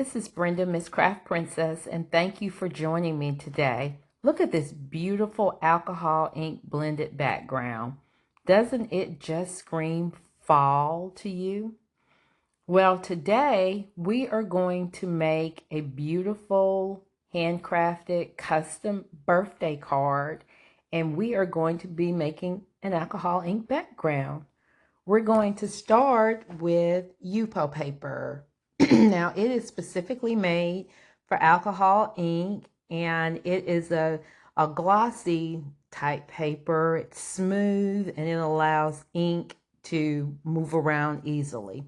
this is Brenda, Miss Craft Princess, and thank you for joining me today. Look at this beautiful alcohol ink blended background. Doesn't it just scream fall to you? Well, today we are going to make a beautiful handcrafted custom birthday card, and we are going to be making an alcohol ink background. We're going to start with Yupo paper. Now, it is specifically made for alcohol ink, and it is a glossy type paper. It's smooth and it allows ink to move around easily.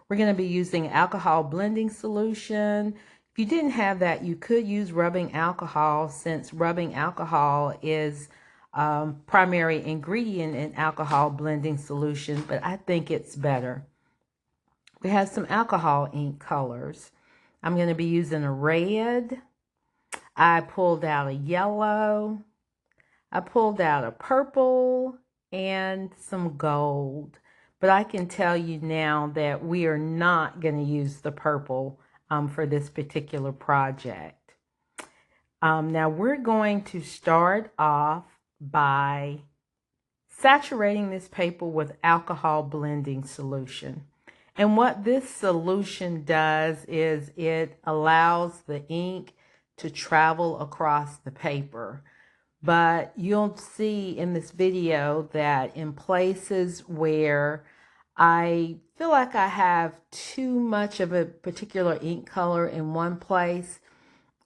We're going to be using alcohol blending solution. If you didn't have that, you could use rubbing alcohol, since rubbing alcohol is primary ingredient in alcohol blending solution, but I think it's better. We have some alcohol ink colors. I'm going to be using a red. I pulled out a yellow. I pulled out a purple and some gold. But I can tell you now that we are not going to use the purple for this particular project. Now we're going to start off by saturating this paper with alcohol blending solution. And what this solution does is it allows the ink to travel across the paper. But you'll see in this video that in places where I feel like I have too much of a particular ink color in one place,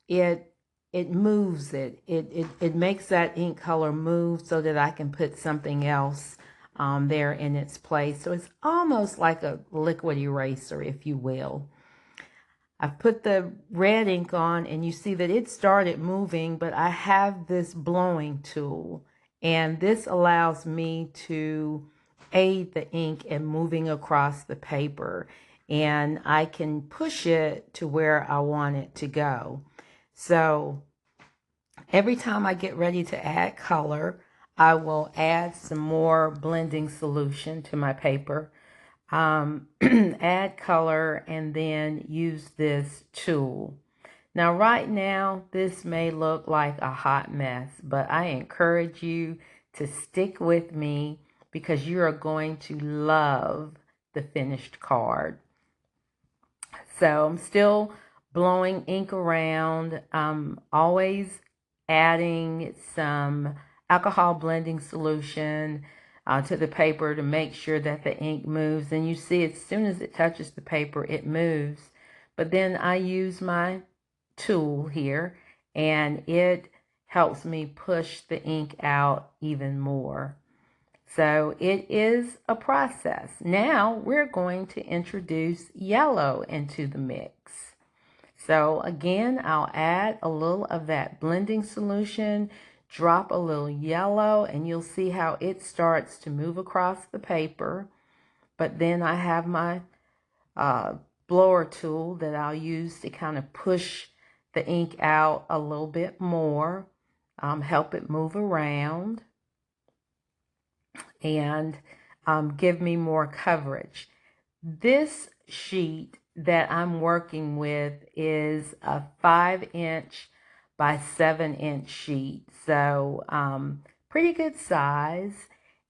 it moves it. It makes that ink color move so that I can put something else there in its place. So it's almost like a liquid eraser, if you will. I've put the red ink on and you see that it started moving, but I have this blowing tool, and this allows me to aid the ink in moving across the paper, and I can push it to where I want it to go. So every time I get ready to add color, I will add some more blending solution to my paper, add color, and then use this tool. Now, right now, this may look like a hot mess, but I encourage you to stick with me because you are going to love the finished card. So I'm still blowing ink around. I'm always adding some alcohol blending solution to the paper to make sure that the ink moves. And you see, as soon as it touches the paper, it moves. But then I use my tool here, and it helps me push the ink out even more. So it is a process. Now we're going to introduce yellow into the mix. So again, I'll add a little of that blending solution, drop a little yellow, and you'll see how it starts to move across the paper. But then I have my blower tool that I'll use to kind of push the ink out a little bit more, help it move around, and give me more coverage. This sheet that I'm working with is a 5-inch by 7-inch sheet, so pretty good size,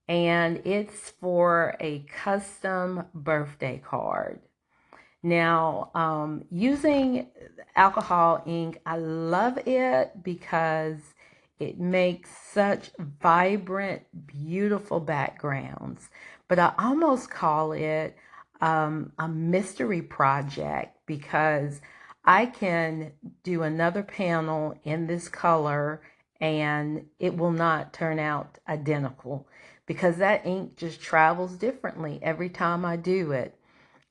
and it's for a custom birthday card. Now, using alcohol ink, I love it because it makes such vibrant, beautiful backgrounds. But I almost call it a mystery project because I can do another panel in this color and it will not turn out identical because that ink just travels differently every time I do it.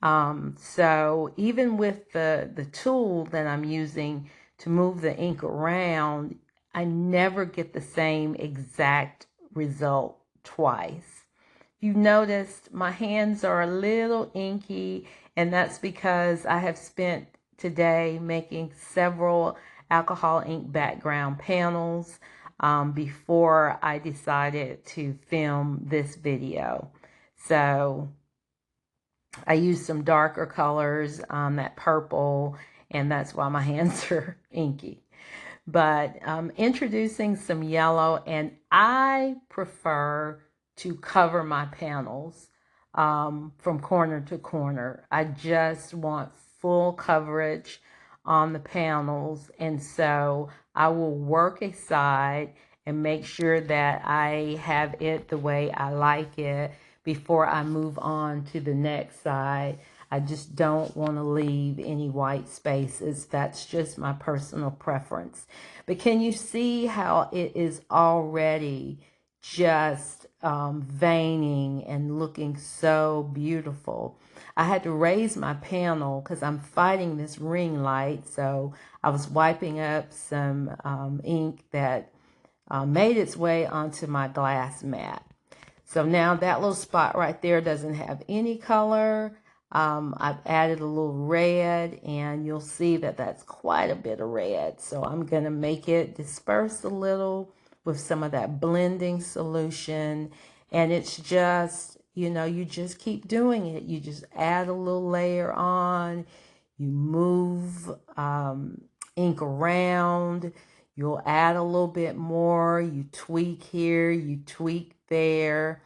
So even with the tool that I'm using to move the ink around, I never get the same exact result twice. You've noticed my hands are a little inky, and that's because I have spent today making several alcohol ink background panels before I decided to film this video. So I used some darker colors, that purple, and that's why my hands are inky. But introducing some yellow, and I prefer to cover my panels from corner to corner. I just want full coverage on the panels, and so I will work a side and make sure that I have it the way I like it before I move on to the next side. I just don't want to leave any white spaces. That's just my personal preference. But can you see how it is already just veining and looking so beautiful? I had to raise my panel because I'm fighting this ring light. So I was wiping up some ink that made its way onto my glass mat. So now that little spot right there doesn't have any color. I've added a little red, and you'll see that that's quite a bit of red. So I'm going to make it disperse a little with some of that blending solution. And it's just, you just keep doing it. You just add a little layer on. You move ink around. You'll add a little bit more. You tweak here, you tweak there.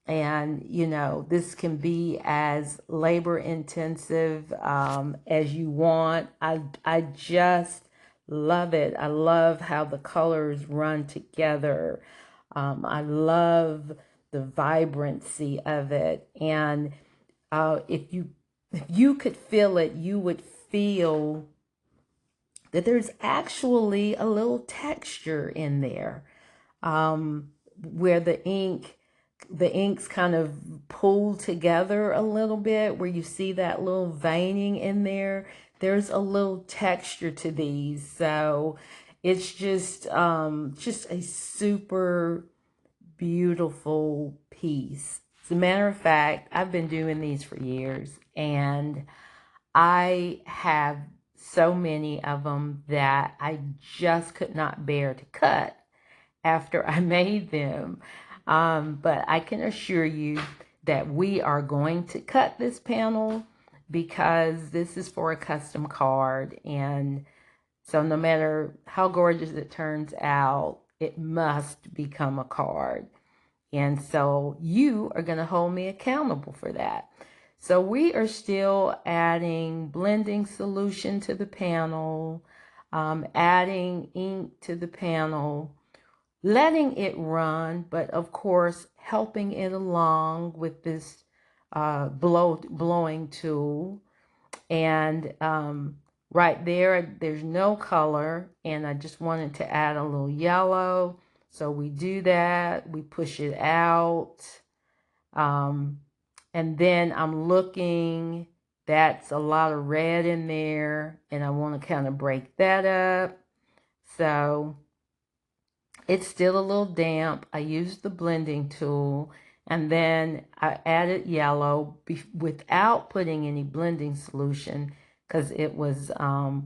And, this can be as labor intensive as you want. I just love it. I love how the colors run together. I love the vibrancy of it. And if you could feel it, you would feel that there's actually a little texture in there, where the inks kind of pull together a little bit, where you see that little veining in there. There's a little texture to these. So it's just a super beautiful piece. As a matter of fact, I've been doing these for years, and I have so many of them that I just could not bear to cut after I made them. But I can assure you that we are going to cut this panel because this is for a custom card. And so no matter how gorgeous it turns out, it must become a card. And so you are going to hold me accountable for that. So we are still adding blending solution to the panel, adding ink to the panel, letting it run, but of course helping it along with this blowing tool. And right there's no color, and I just wanted to add a little yellow. So we do that, we push it out. And then I'm looking, that's a lot of red in there, and I want to kind of break that up. So it's still a little damp. I used the blending tool, and then I added yellow without putting any blending solution because it was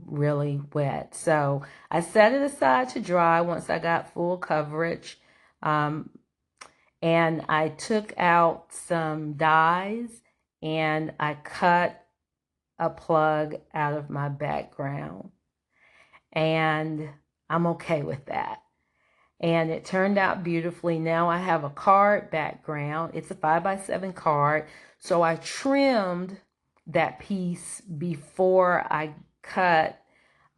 really wet. So I set it aside to dry once I got full coverage. And I took out some dies, and I cut a plug out of my background. And I'm okay with that. And it turned out beautifully. Now I have a card background. It's a 5x7 card. So I trimmed that piece before I cut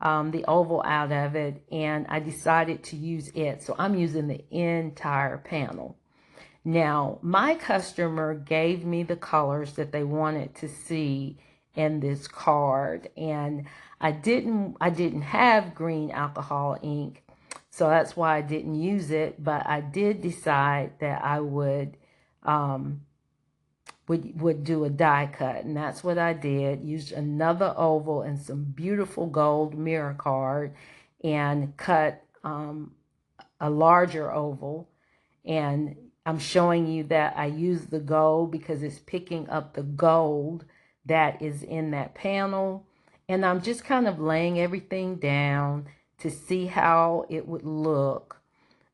the oval out of it, and I decided to use it. So I'm using the entire panel. Now, my customer gave me the colors that they wanted to see in this card, and I didn't have green alcohol ink, so that's why I didn't use it. But I did decide that I would do a die cut, and that's what I did. Used another oval and some beautiful gold mirror card, and cut a larger oval. And I'm showing you that I use the gold because it's picking up the gold that is in that panel. And I'm just kind of laying everything down to see how it would look.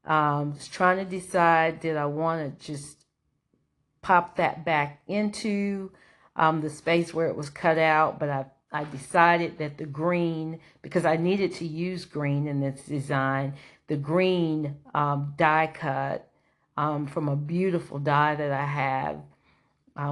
Just trying to decide, did I want to just pop that back into the space where it was cut out, but I I decided that the green, because I needed to use green in this design, the green die cut from a beautiful die that I have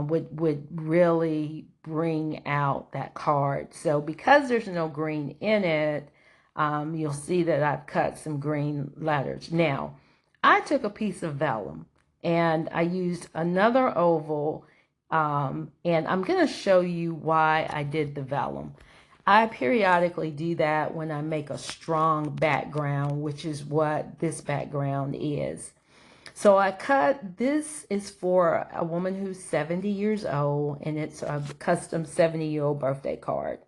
would really bring out that card. So because there's no green in it, you'll see that I've cut some green letters. Now, I took a piece of vellum and I used another oval, and I'm going to show you why I did the vellum. I periodically do that when I make a strong background, which is what this background is. So I cut, this is for a woman who's 70 years old, and it's a custom 70-year-old birthday card.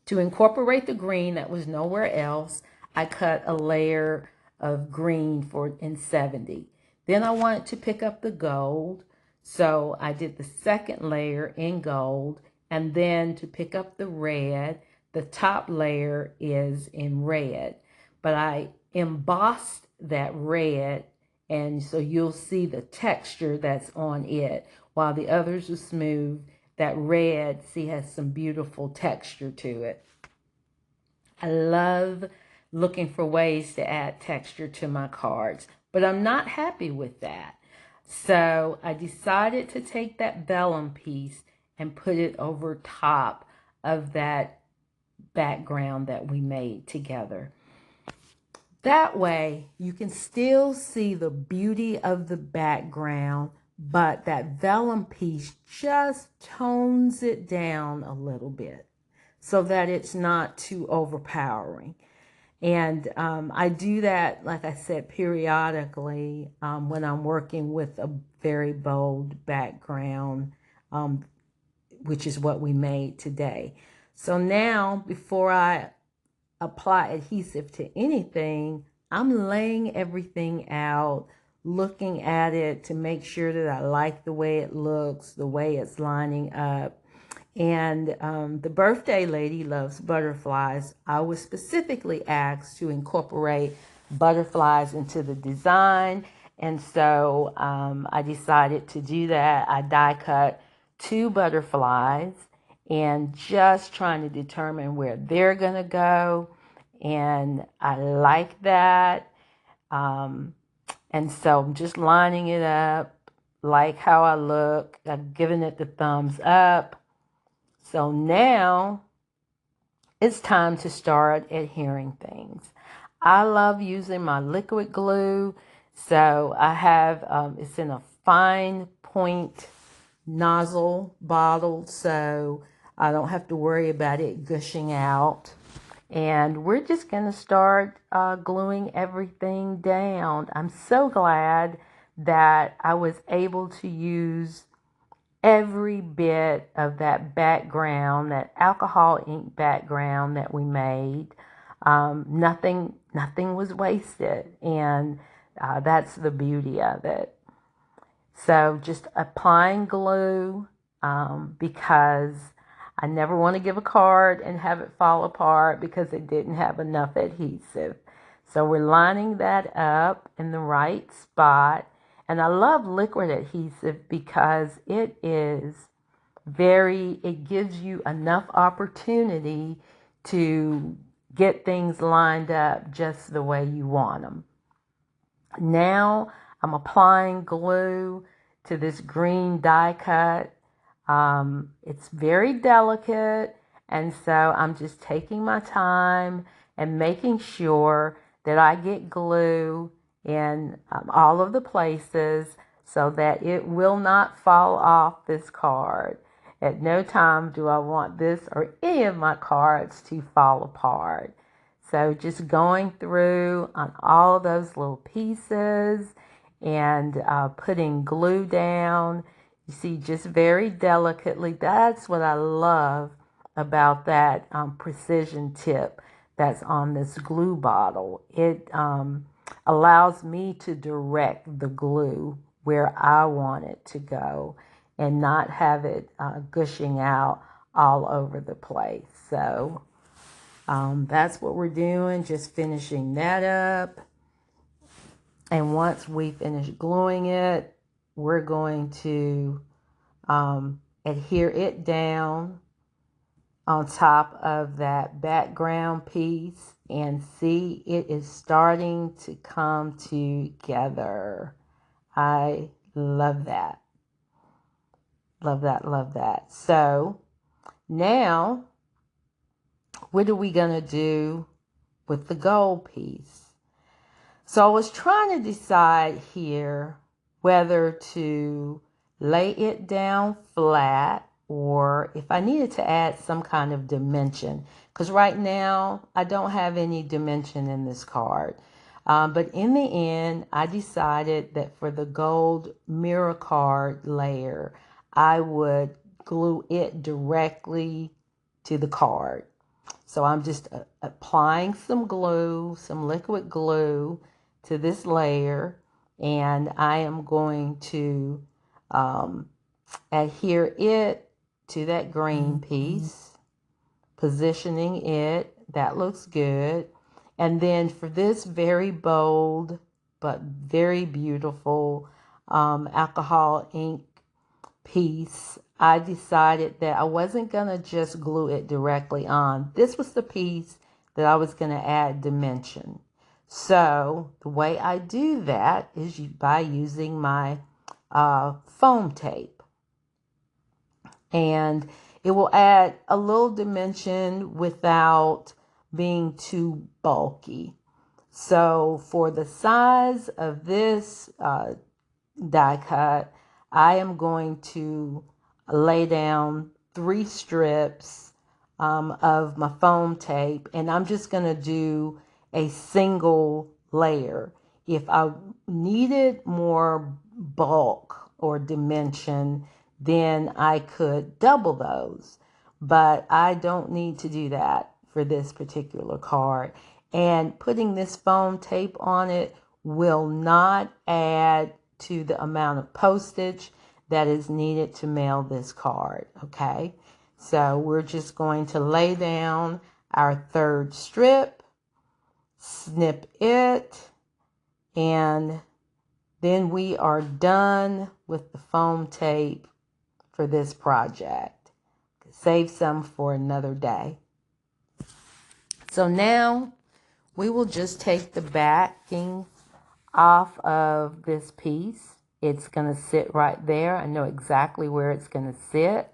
To incorporate the green that was nowhere else, I cut a layer of green for in 70. Then I wanted to pick up the gold, so I did the second layer in gold, and then to pick up the red, the top layer is in red. But I embossed that red, and so you'll see the texture that's on it. While the others are smooth, that red, see, has some beautiful texture to it. I love looking for ways to add texture to my cards, but I'm not happy with that. So I decided to take that vellum piece and put it over top of that background that we made together. That way you can still see the beauty of the background, but that vellum piece just tones it down a little bit so that it's not too overpowering. And I do that, like I said, periodically when I'm working with a very bold background, which is what we made today. So now, before I apply adhesive to anything, I'm laying everything out, looking at it to make sure that I like the way it looks, the way it's lining up. And the birthday lady loves butterflies. I was specifically asked to incorporate butterflies into the design, and so I decided to do that. I die cut 2 butterflies and just trying to determine where they're going to go, and I like that. And so I'm just lining it up, like how I look. I've given it the thumbs up. So now it's time to start adhering things. I love using my liquid glue. So I have, it's in a fine point nozzle bottle, so I don't have to worry about it gushing out. And we're just going to start gluing everything down. I'm so glad that I was able to use every bit of that background, that alcohol ink background that we made. Nothing was wasted, and that's the beauty of it. So just applying glue because I never want to give a card and have it fall apart because it didn't have enough adhesive. So we're lining that up in the right spot. And I love liquid adhesive because it gives you enough opportunity to get things lined up just the way you want them. Now I'm applying glue to this green die cut. It's very delicate, and so I'm just taking my time and making sure that I get glue in all of the places so that it will not fall off this card. At no time do I want this or any of my cards to fall apart. So just going through on all of those little pieces and putting glue down. You see, just very delicately. That's what I love about that precision tip that's on this glue bottle. It allows me to direct the glue where I want it to go and not have it gushing out all over the place. So that's what we're doing, just finishing that up. And once we finish gluing it, we're going to adhere it down on top of that background piece, and see, it is starting to come together. I love that. Love that, love that. So now, what are we going to do with the gold piece? So I was trying to decide here whether to lay it down flat or if I needed to add some kind of dimension. Because right now I don't have any dimension in this card. But in the end, I decided that for the gold mirror card layer, I would glue it directly to the card. So I'm just applying some glue, some liquid glue to this layer, and I am going to um, adhere it to that green piece, positioning it. That looks good. And then for this very bold but very beautiful alcohol ink piece, I decided that I wasn't going to just glue it directly on. This was the piece that I was going to add dimension. So the way I do that is by using my foam tape. And it will add a little dimension without being too bulky. So for the size of this die cut, I am going to lay down 3 strips of my foam tape, and I'm just going to do a single layer. If I needed more bulk or dimension, then I could double those, but I don't need to do that for this particular card. And putting this foam tape on it will not add to the amount of postage that is needed to mail this card. Okay, so we're just going to lay down our 3rd strip, snip it, and then we are done with the foam tape for this project. Save some for another day. So now we will just take the backing off of this piece. It's going to sit right there. I know exactly where it's going to sit.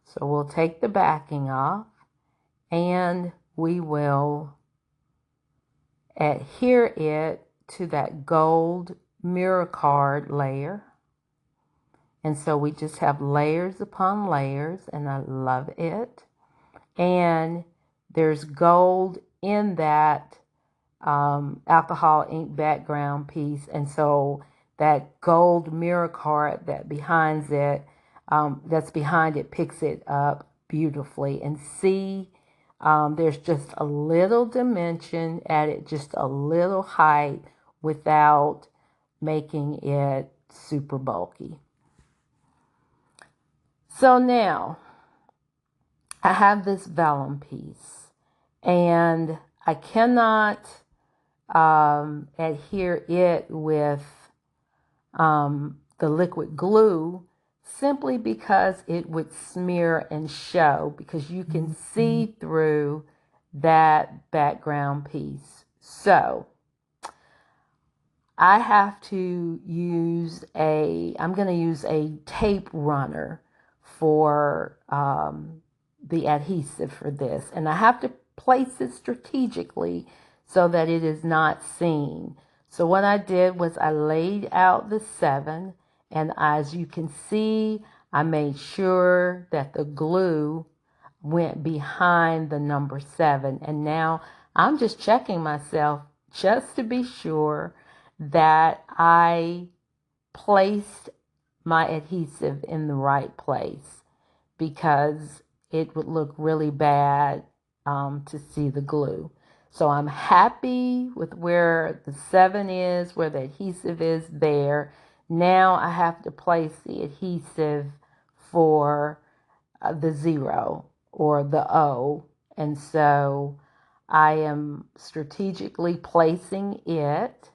So we'll take the backing off and we will adhere it to that gold mirror card layer. And so we just have layers upon layers, and I love it. And there's gold in that alcohol ink background piece, and so that gold mirror card that behind it, that's behind it, picks it up beautifully. And see, there's just a little dimension, added just a little height without making it super bulky. So now I have this vellum piece, and I cannot adhere it with the liquid glue simply because it would smear and show, because you can see through that background piece. So I have to use I'm going to use a tape runner for the adhesive for this. And I have to place it strategically so that it is not seen. So what I did was I laid out the 7, and as you can see, I made sure that the glue went behind the number 7. And now I'm just checking myself just to be sure that I placed my adhesive in the right place, because it would look really bad to see the glue. So I'm happy with where the 7 is, where the adhesive is there. Now I have to place the adhesive for the 0 or the O. And so I am strategically placing it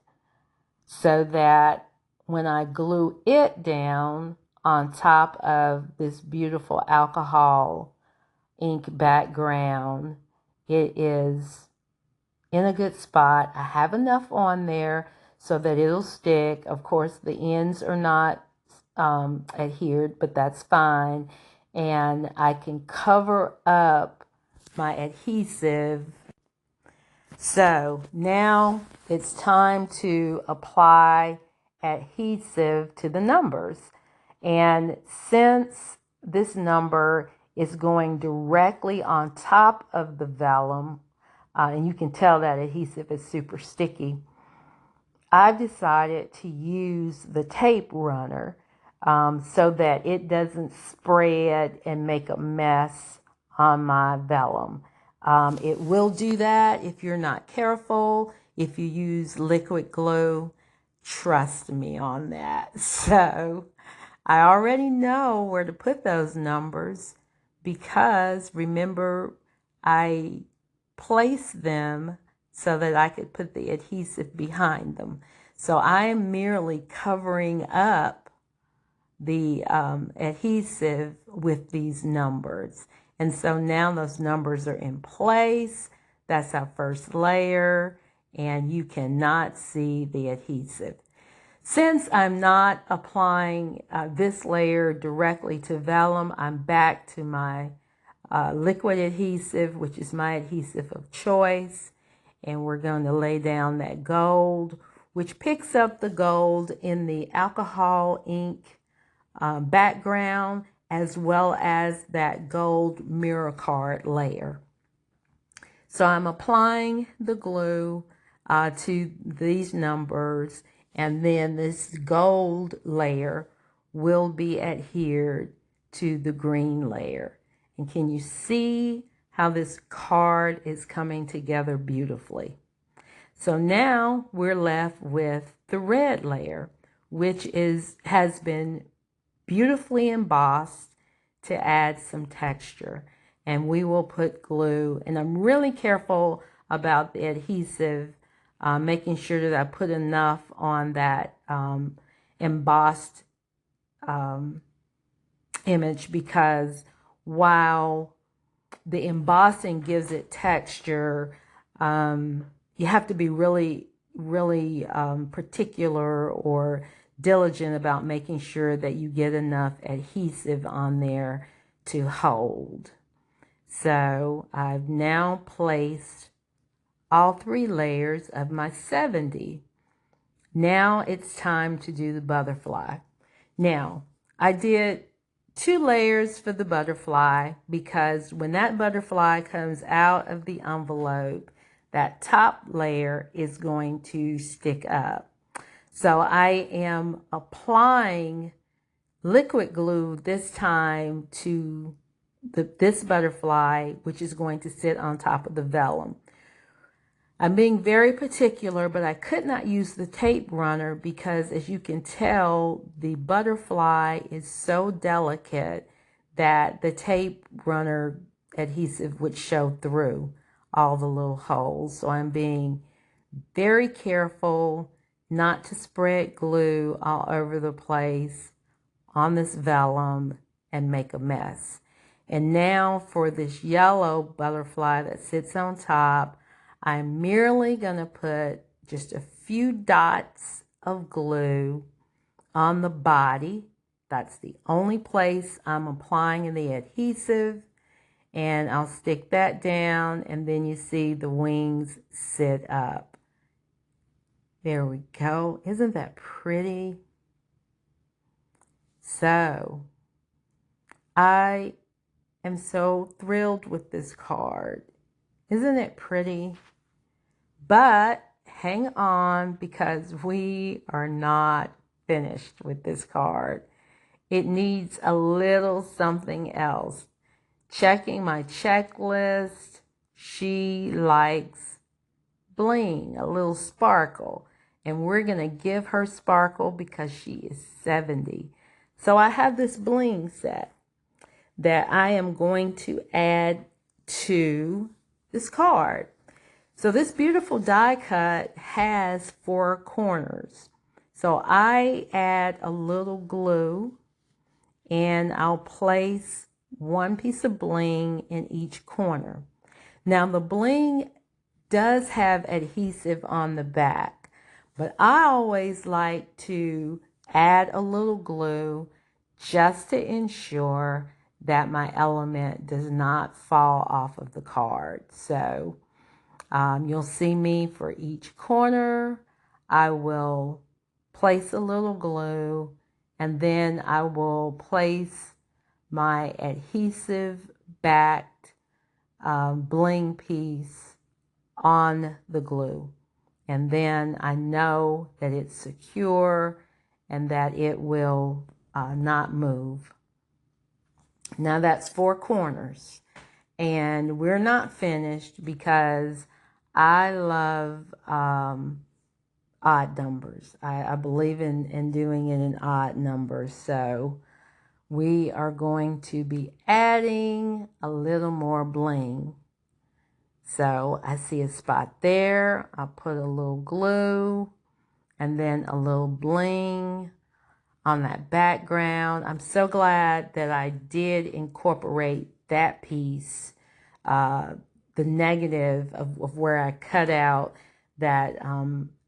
so that when I glue it down on top of this beautiful alcohol ink background. It is in a good spot. I have enough on there so that it'll stick. Of course, the ends are not adhered, but that's fine. And I can cover up my adhesive. So now it's time to apply adhesive to the numbers. And since this number is going directly on top of the vellum, and you can tell that adhesive is super sticky, I've decided to use the tape runner so that it doesn't spread and make a mess on my vellum. It will do that if you're not careful. If you use liquid glue, trust me on that. So I already know where to put those numbers because remember I placed them so that I could put the adhesive behind them. So I am merely covering up the adhesive with these numbers. And so now those numbers are in place. That's our first layer, and you cannot see the adhesive. Since I'm not applying this layer directly to vellum, I'm back to my liquid adhesive, which is my adhesive of choice. And we're going to lay down that gold, which picks up the gold in the alcohol ink background, as well as that gold mirror card layer. So I'm applying the glue to these numbers, and then this gold layer will be adhered to the green layer. And can you see how this card is coming together beautifully? So now we're left with the red layer, which has been beautifully embossed to add some texture. And we will put glue, and I'm really careful about the adhesive, making sure that I put enough on that embossed image, because while the embossing gives it texture, you have to be really, really particular or diligent about making sure that you get enough adhesive on there to hold. So I've now placed all 3 layers of my 70. Now it's time to do the butterfly. Now, I did 2 layers for the butterfly because when that butterfly comes out of the envelope, that top layer is going to stick up. So I am applying liquid glue this time to this butterfly, which is going to sit on top of the vellum. I'm being very particular, but I could not use the tape runner because, as you can tell, the butterfly is so delicate that the tape runner adhesive would show through all the little holes. So I'm being very careful not to spread glue all over the place on this vellum and make a mess. And now for this yellow butterfly that sits on top, I'm merely going to put just a few dots of glue on the body. That's the only place I'm applying the adhesive. And I'll stick that down, and then you see the wings sit up. There we go. Isn't that pretty? So I am so thrilled with this card. Isn't it pretty? But hang on, because we are not finished with this card. It needs a little something else. Checking my checklist, she likes bling, a little sparkle. And we're going to give her sparkle because she is 70. So I have this bling set that I am going to add to this card. So this beautiful die cut has 4 corners. So I add a little glue, and I'll place one piece of bling in each corner. Now the bling does have adhesive on the back, but I always like to add a little glue just to ensure that my element does not fall off of the card. So you'll see me for each corner. I will place a little glue, and then I will place my adhesive backed bling piece on the glue. And then I know that it's secure and that it will not move. Now that's 4 corners. And we're not finished because I love odd numbers. I believe in doing it in odd numbers. So we are going to be adding a little more bling. So I see a spot there. I'll put a little glue and then a little bling on that background. I'm so glad that I did incorporate that piece, the negative of where I cut out that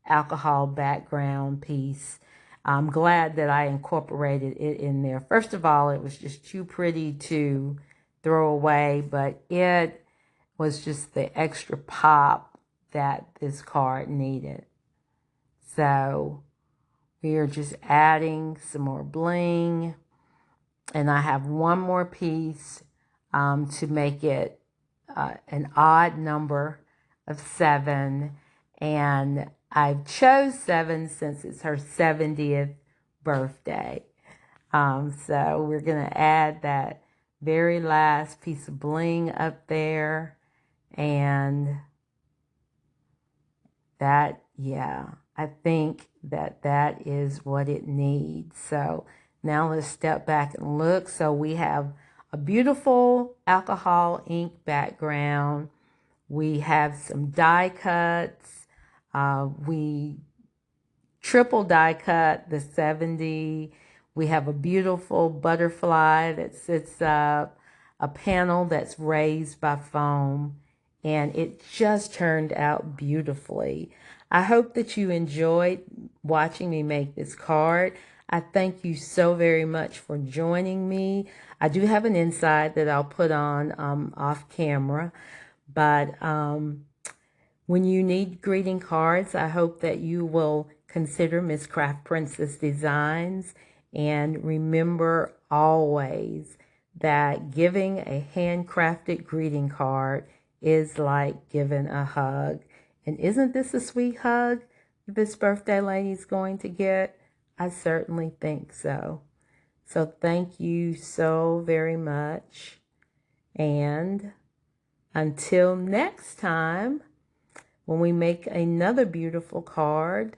alcohol background piece. I'm glad that I incorporated it in there. First of all, it was just too pretty to throw away, but it was just the extra pop that this card needed. So we are just adding some more bling. And I have one more piece to make it an odd number of 7. And I've chose 7 since it's her 70th birthday. So we're going to add that very last piece of bling up there. And that, yeah, I think that is what it needs. So now let's step back and look. So we have a beautiful alcohol ink background. We have some die cuts. We triple die cut the 70. We have a beautiful butterfly that sits up, a panel that's raised by foam, and it just turned out beautifully. I hope that you enjoyed watching me make this card. I thank you so very much for joining me. I do have an inside that I'll put on off camera, but when you need greeting cards, I hope that you will consider Miss Craft Princess Designs, and remember always that giving a handcrafted greeting card is like giving a hug. And isn't this a sweet hug this birthday lady's going to get? I certainly think so. So thank you so very much. And until next time, when we make another beautiful card,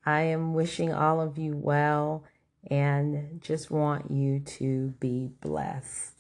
I am wishing all of you well and just want you to be blessed.